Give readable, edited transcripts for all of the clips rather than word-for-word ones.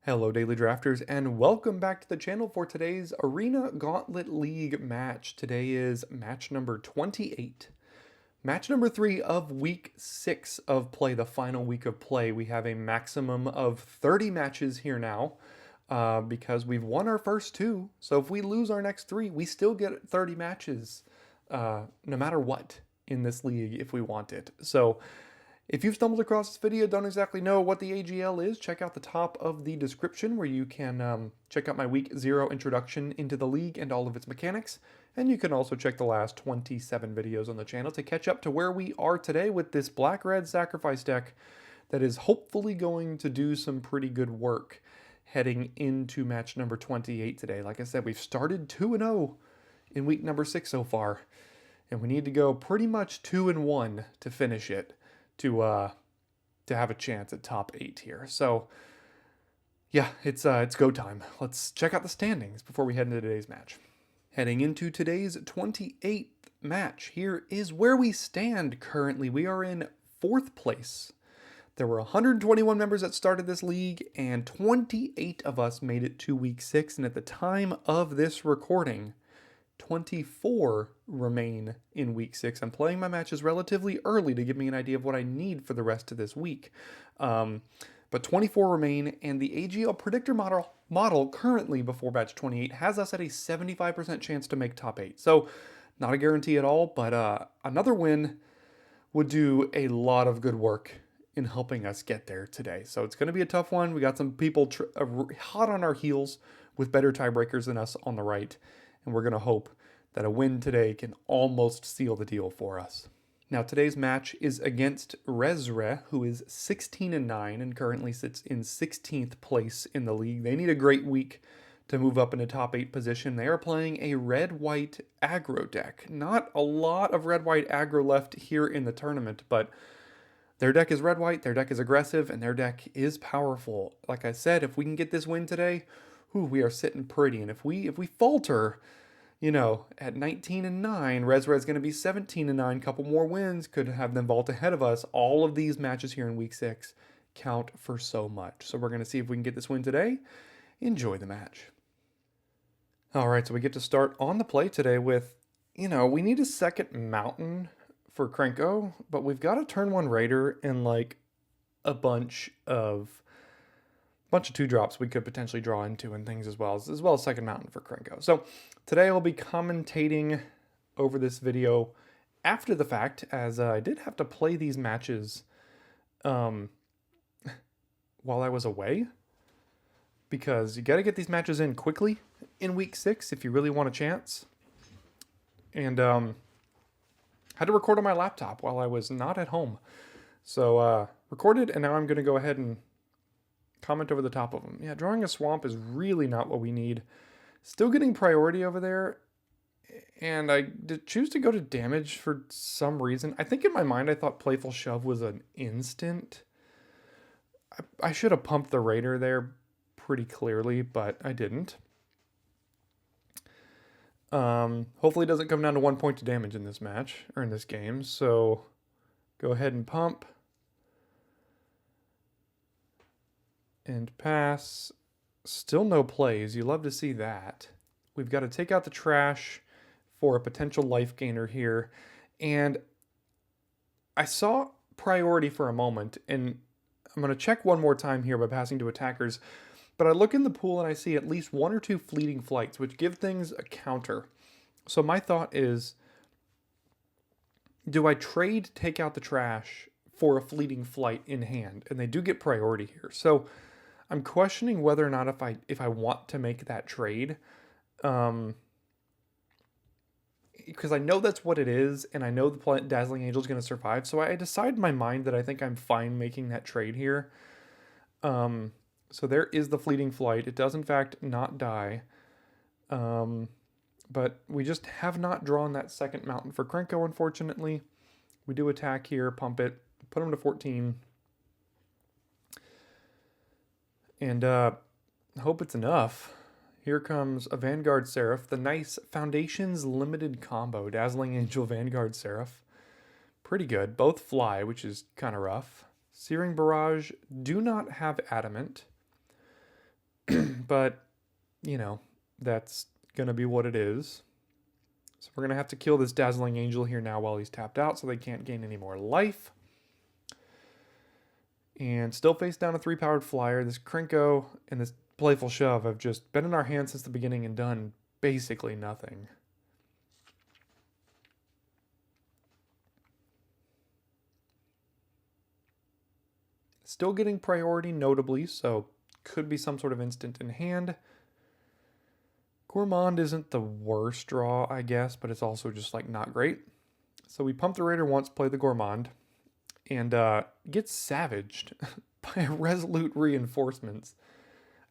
Hello Daily Drafters and welcome back to the channel for today's Arena Gauntlet League match. Today is match number 28. Match number 3 of week 6 of play, the final week of play. We have a maximum of 30 matches here now because we've won our first 2. So if we lose our next 3, we still get 30 matches no matter what in this league if we want it. So if you've stumbled across this video, don't exactly know what the AGL is, check out the top of the description where you can check out my week 0 introduction into the league and all of its mechanics. And you can also check the last 27 videos on the channel to catch up to where we are today with this black-red sacrifice deck that is hopefully going to do some pretty good work heading into match number 28 today. Like I said, we've started 2-0 in week number 6 so far, and we need to go pretty much 2-1 to finish it. To have a chance at top 8 here. So yeah, it's go time. Let's check out the standings before we head into today's match. Heading into today's 28th match, here is where we stand currently. We are in 4th place. There were 121 members that started this league, and 28 of us made it to week 6. And at the time of this recording, 24 remain in week 6. I'm playing my matches relatively early to give me an idea of what I need for the rest of this week. But 24 remain, and the AGL predictor model currently before batch 28 has us at a 75% chance to make top 8. So not a guarantee at all, but another win would do a lot of good work in helping us get there today. So it's going to be a tough one. We got some people hot on our heels with better tiebreakers than us on the right. And we're going to hope that a win today can almost seal the deal for us. Now, today's match is against Rezreh, who is 16-9 and currently sits in 16th place in the league. They need a great week to move up into top 8 position. They are playing a red-white aggro deck. Not a lot of red-white aggro left here in the tournament, but their deck is red-white, their deck is aggressive, and their deck is powerful. Like I said, if we can get this win today, we are sitting pretty. And if we falter, you know, at 19-9, Rezreh is going to be 17-9. Couple more wins could have them vault ahead of us. All of these matches here in week 6 count for so much. So we're going to see if we can get this win today. Enjoy the match. All right, so we get to start on the play today with, you know, we need a second mountain for Krenko, but we've got a turn 1 Raider and like a bunch of 2-drops we could potentially draw into and things as well as second mountain for Krenko. So today I'll be commentating over this video after the fact, as I did have to play these matches while I was away, because you got to get these matches in quickly in week 6 if you really want a chance. And had to record on my laptop while I was not at home. So recorded, and now I'm going to go ahead and comment over the top of them. Yeah, drawing a swamp is really not what we need. Still getting priority over there, and I did choose to go to damage for some reason. I think in my mind I thought Playful Shove was an instant. I should have pumped the Raider there pretty clearly, but I didn't. Hopefully it doesn't come down to 1 point to damage in this match, or in this game, so go ahead and pump. And pass. Still no plays. You love to see that. We've got to take out the trash for a potential life gainer here. And I saw priority for a moment, and I'm going to check one more time here by passing to attackers. But I look in the pool and I see at least 1 or 2 fleeting flights, which give things a counter. So my thought is, do I trade take out the trash for a fleeting flight in hand? And they do get priority here. So I'm questioning whether or not if I want to make that trade, because I know that's what it is, and I know the Dazzling Angel is going to survive. So I decide in my mind that I think I'm fine making that trade here. So there is the fleeting flight. It does in fact not die, but we just have not drawn that second mountain for Krenko. Unfortunately, we do attack here, pump it, put him to 14. And hope it's enough. Here comes a Vanguard Seraph, the nice Foundations limited combo, Dazzling Angel, Vanguard Seraph. Pretty good. Both fly, which is kind of rough. Searing Barrage do not have Adamant. But, you know, that's going to be what it is. So we're going to have to kill this Dazzling Angel here now while he's tapped out so they can't gain any more life. And still face down a 3-powered flyer. This Krenko and this Playful Shove have just been in our hands since the beginning and done basically nothing. Still getting priority notably, so could be some sort of instant in hand. Gourmand isn't the worst draw, I guess, but it's also just like not great. So we pump the Raider once, play the Gourmand, and get savaged by a Resolute Reinforcements.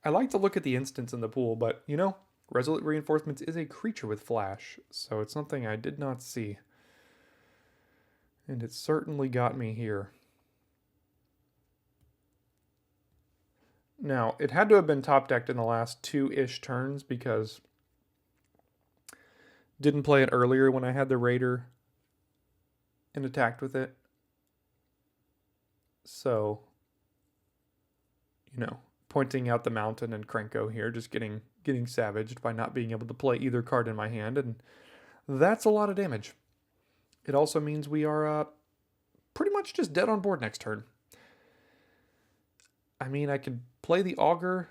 I like to look at the instants in the pool, but you know, Resolute Reinforcements is a creature with flash, so it's something I did not see. And it certainly got me here. Now, it had to have been top decked in the last 2-ish turns because didn't play it earlier when I had the Raider and attacked with it. So, you know, pointing out the mountain and Krenko here, just getting savaged by not being able to play either card in my hand, and that's a lot of damage. It also means we are pretty much just dead on board next turn. I mean, I could play the Augur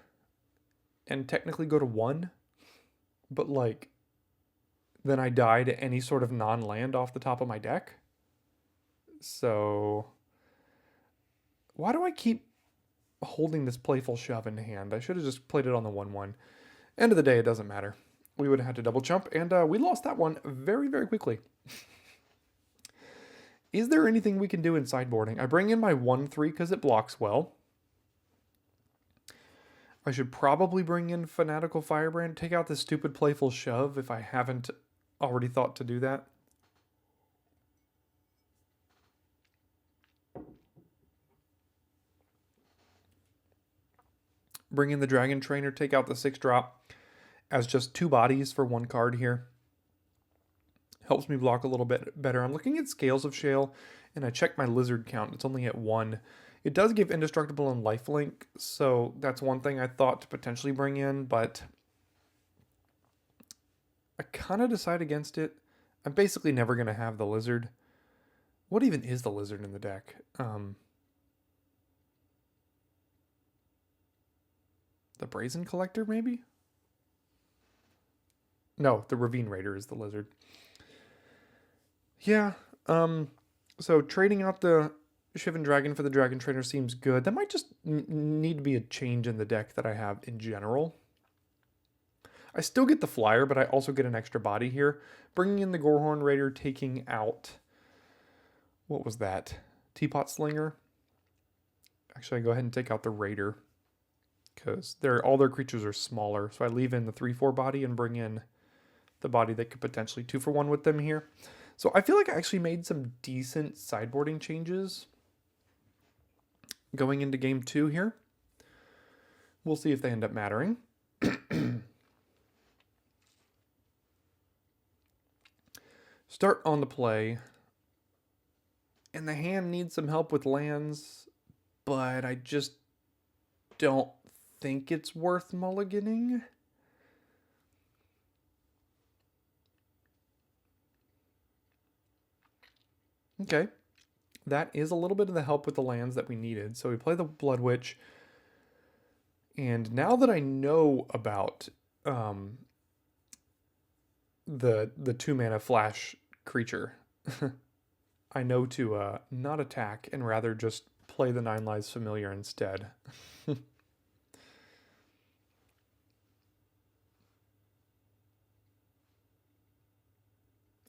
and technically go to 1, but like, then I die to any sort of non-land off the top of my deck. So, why do I keep holding this Playful Shove in hand? I should have just played it on the 1/1. End of the day, it doesn't matter. We would have had to double jump, and we lost that one very, very quickly. Is there anything we can do in sideboarding? I bring in my 1/3 because it blocks well. I should probably bring in Fanatical Firebrand, take out this stupid Playful Shove if I haven't already thought to do that. Bring in the Dragon Trainer, take out the 6-drop as just 2 bodies for 1 card here. Helps me block a little bit better. I'm looking at Scales of Shale, and I check my Lizard count. It's only at 1. It does give Indestructible and Lifelink, so that's one thing I thought to potentially bring in, but I kind of decide against it. I'm basically never going to have the Lizard. What even is the Lizard in the deck? The Brazen Collector, maybe? No, the Ravine Raider is the Lizard. Yeah, so trading out the Shivan Dragon for the Dragon Trainer seems good. That might just need to be a change in the deck that I have in general. I still get the flyer, but I also get an extra body here. Bringing in the Gorehorn Raider, taking out... What was that? Teapot Slinger? Actually, I go ahead and take out the Raider, because all their creatures are smaller. So I leave in the 3/4 body and bring in the body that could potentially 2-for-1 with them here. So I feel like I actually made some decent sideboarding changes going into game 2 here. We'll see if they end up mattering. Start on the play. And the hand needs some help with lands, but I just don't think it's worth mulliganing. Okay. That is a little bit of the help with the lands that we needed. So we play the Blood Witch. And now that I know about the 2-mana flash creature, I know to not attack and rather just play the 9 Lives Familiar instead.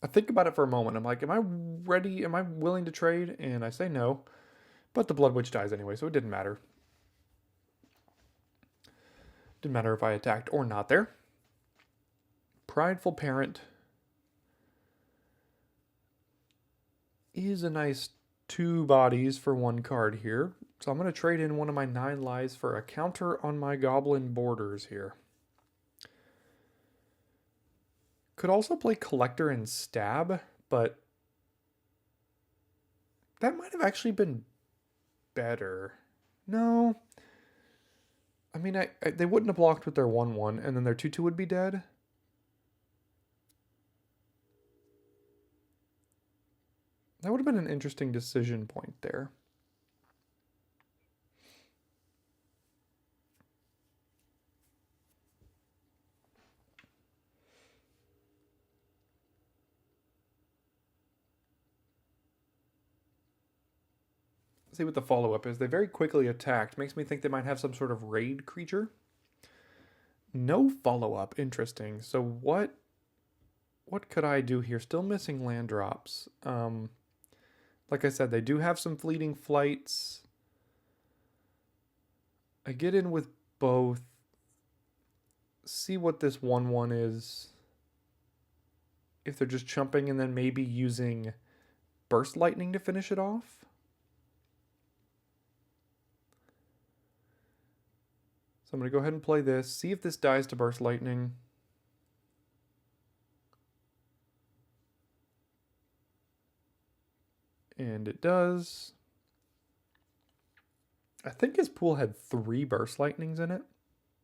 I think about it for a moment. I'm like, am I ready? Am I willing to trade? And I say no. But the Blood Witch dies anyway, so it didn't matter. Didn't matter if I attacked or not there. Prideful Parent is a nice 2 bodies for 1 card here. So I'm going to trade in one of my 9 Lives for a counter on my Goblin Borders here. Could also play Collector and Stab, but that might have actually been better. No. I mean, they wouldn't have blocked with their 1/1, and then their 2/2 would be dead. That would have been an interesting decision point there. See what the follow-up is. They very quickly attacked. Makes me think they might have some sort of raid creature. No follow-up. Interesting. So what could I do here? Still missing land drops. Like I said, they do have some fleeting flights. I get in with both. See what this 1/1 is. If they're just chumping and then maybe using Burst Lightning to finish it off. So I'm going to go ahead and play this. See if this dies to Burst Lightning. And it does. I think his pool had 3 Burst Lightnings in it.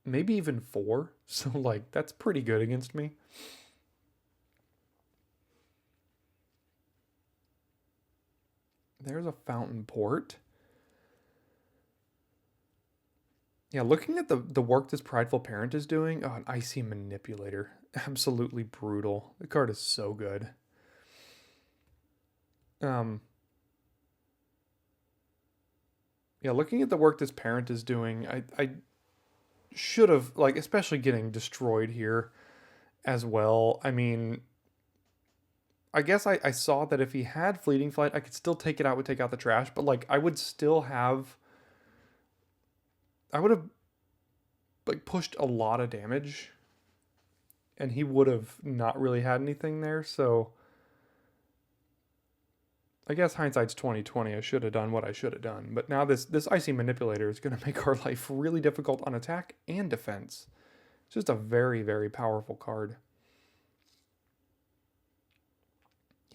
Maybe even 4. So, like, that's pretty good against me. There's a Fountain Port. Yeah, looking at the work this Prideful Parent is doing. Oh, an Icy Manipulator. Absolutely brutal. The card is so good. Yeah, looking at the work this parent is doing, I should have, like, especially getting destroyed here as well. I mean, I guess I saw that if he had Fleeting Flight, I could still take it out, would take out the trash, but, like, I would have, like, pushed a lot of damage, and he would have not really had anything there, so I guess hindsight's 20/20. I should have done what I should have done. But now this Icy Manipulator is going to make our life really difficult on attack and defense. It's just a very, very powerful card.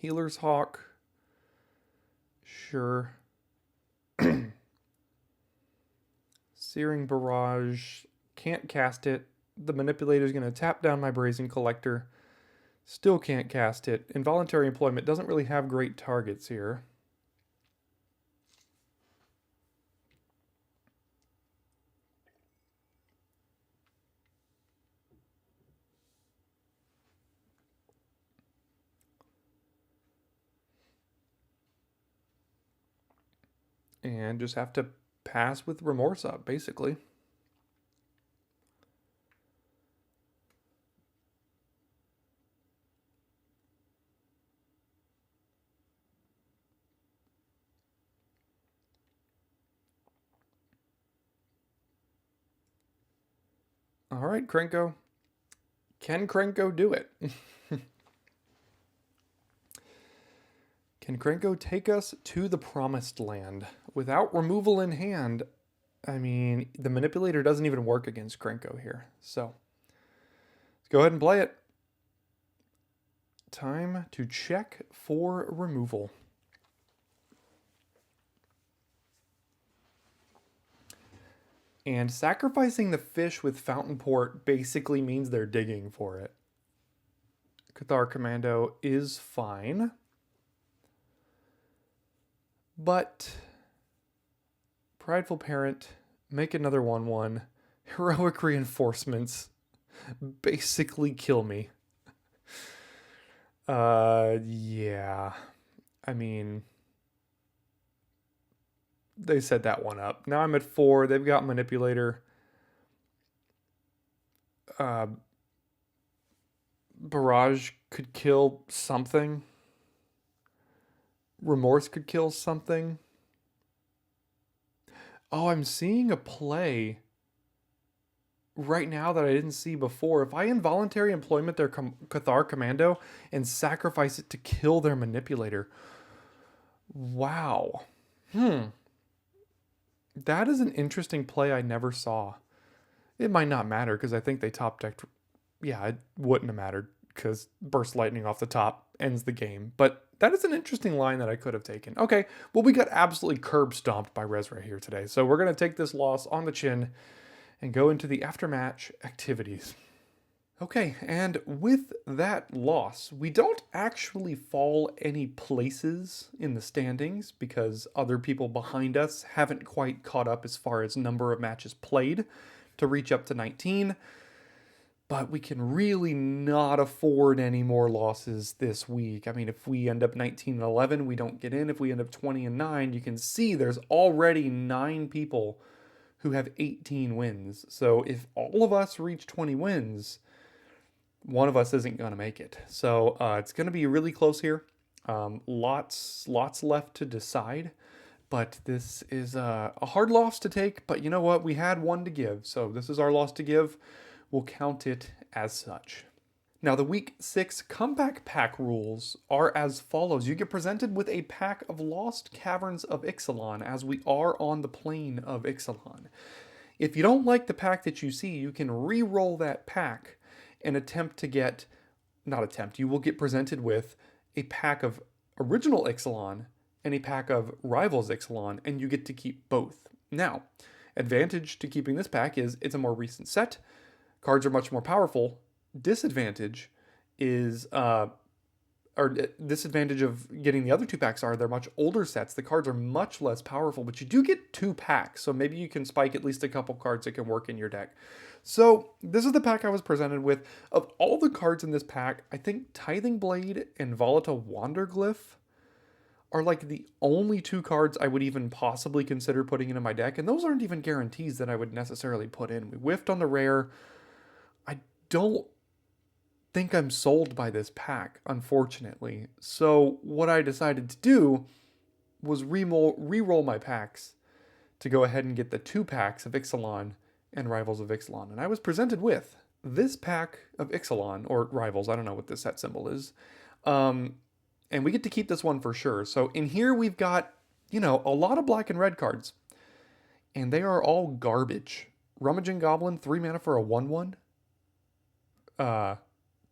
Healer's Hawk. Sure. Searing Barrage. Can't cast it. The Manipulator is going to tap down my Brazen Collector. Still can't cast it. Involuntary Employment doesn't really have great targets here. And just have to pass with Remorse up, basically. All right, Krenko. Can Krenko do it? Can Krenko take us to the promised land without removal in hand? I mean, the Manipulator doesn't even work against Krenko here. So, let's go ahead and play it. Time to check for removal. And sacrificing the fish with Fountain Port basically means they're digging for it. Cathar Commando is fine. But Prideful Parent, make another 1/1. Heroic Reinforcements basically kill me. Yeah. I mean, they set that one up. Now I'm at 4. They've got Manipulator. Barrage could kill something. Remorse could kill something. Oh, I'm seeing a play right now that I didn't see before. If I involuntary employment their Cathar Commando and sacrifice it to kill their Manipulator. Wow. That is an interesting play I never saw. It might not matter because I think they top decked. Yeah, it wouldn't have mattered because Burst Lightning off the top ends the game. But that is an interesting line that I could have taken. Okay, well, we got absolutely curb stomped by Rezreh here today. So we're going to take this loss on the chin and go into the aftermatch activities. Okay, and with that loss, we don't actually fall any places in the standings because other people behind us haven't quite caught up as far as number of matches played to reach up to 19. But we can really not afford any more losses this week. I mean, if we end up 19-11, we don't get in. If we end up 20-9, you can see there's already 9 people who have 18 wins. So if all of us reach 20 wins, one of us isn't going to make it. So it's going to be really close here. Lots left to decide. But this is a hard loss to take. But you know what? We had one to give. So this is our loss to give. We'll count it as such. Now, the Week 6 comeback pack rules are as follows. You get presented with a pack of Lost Caverns of Ixalan, as we are on the plane of Ixalan. If you don't like the pack that you see, you can re-roll that pack and you will get presented with a pack of Original Ixalan and a pack of Rivals Ixalan, and you get to keep both. Now, advantage to keeping this pack is it's a more recent set. Cards are much more powerful. Disadvantage is, disadvantage of getting the other 2 packs are they're much older sets. The cards are much less powerful, but you do get 2 packs. So maybe you can spike at least a couple cards that can work in your deck. So this is the pack I was presented with. Of all the cards in this pack, I think Tithing Blade and Volatile Wanderglyph are like the only 2 cards I would even possibly consider putting into my deck. And those aren't even guarantees that I would necessarily put in. We whiffed on the rare. I don't think I'm sold by this pack, unfortunately. So what I decided to do was re-roll my packs to go ahead and get the 2 packs of Ixalan and Rivals of Ixalan. And I was presented with this pack of Ixalan, or Rivals, I don't know what this set symbol is. And we get to keep this one for sure. So in here we've got, a lot of black and red cards. And they are all garbage. Rummaging Goblin, 3 mana for a 1/1.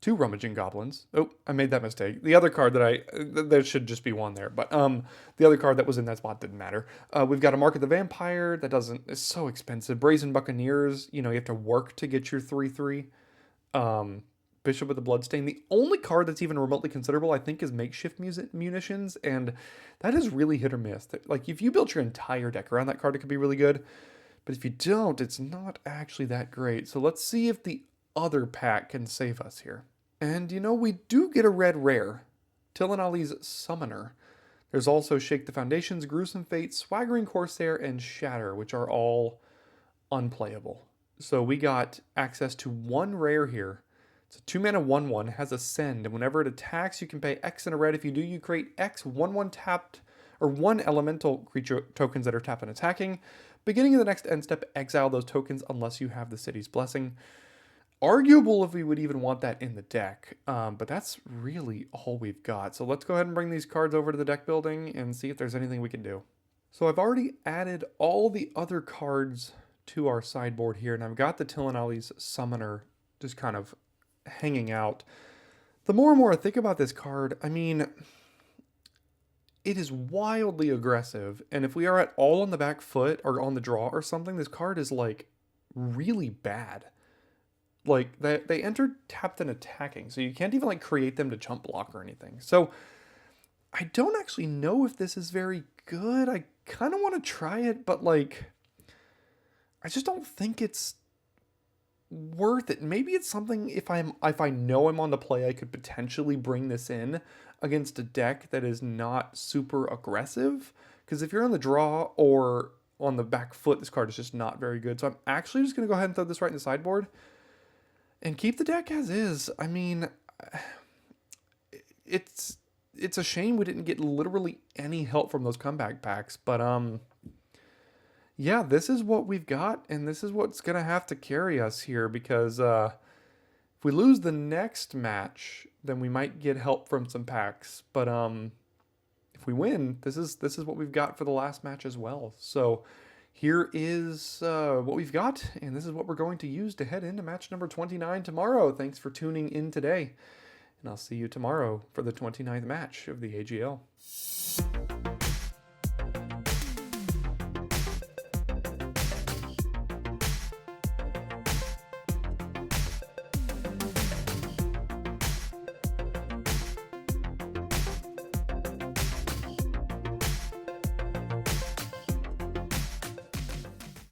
2 Rummaging Goblins. Oh, I made that mistake. The other card there should just be 1 there, but the other card that was in that spot didn't matter. We've got a Mark of the Vampire it's so expensive. Brazen Buccaneers, you have to work to get your 3/3. Bishop with the Bloodstain. The only card that's even remotely considerable, I think, is Makeshift Munitions, and that is really hit or miss. Like, if you built your entire deck around that card, it could be really good, but if you don't, it's not actually that great. So let's see if the other pack can save us here. And we do get a red rare, Tilanali's Summoner. There's also Shake the Foundations, Gruesome Fate, Swaggering Corsair, and Shatter, which are all unplayable. So we got access to 1 rare here. It's a 2 mana 1/1, has Ascend, and whenever it attacks, you can pay X in a red. If you do, you create X 1/1 tapped, or 1 elemental creature tokens that are tapped and attacking. Beginning of the next end step, exile those tokens unless you have the City's Blessing. Arguable if we would even want that in the deck, but that's really all we've got. So let's go ahead and bring these cards over to the deck building and see if there's anything we can do. So I've already added all the other cards to our sideboard here, and I've got the Tilanali's Summoner just kind of hanging out. The more and more I think about this card, I mean, it is wildly aggressive, and if we are at all on the back foot or on the draw or something, this card is like really bad. Like, they enter tapped and attacking, so you can't even like create them to jump block or anything. So I don't actually know if this is very good. I kind of want to try it, but like, I just don't think it's worth it. Maybe it's something if I know I'm on the play, I could potentially bring this in against a deck that is not super aggressive. Because if you're on the draw or on the back foot, this card is just not very good. So I'm actually just going to go ahead and throw this right in the sideboard and keep the deck as is. I mean, it's a shame we didn't get literally any help from those comeback packs, but yeah, this is what we've got, and this is what's going to have to carry us here, because if we lose the next match, then we might get help from some packs, but if we win, this is what we've got for the last match as well. So here is what we've got, and this is what we're going to use to head into match number 29 tomorrow. Thanks for tuning in today, and I'll see you tomorrow for the 29th match of the AGL.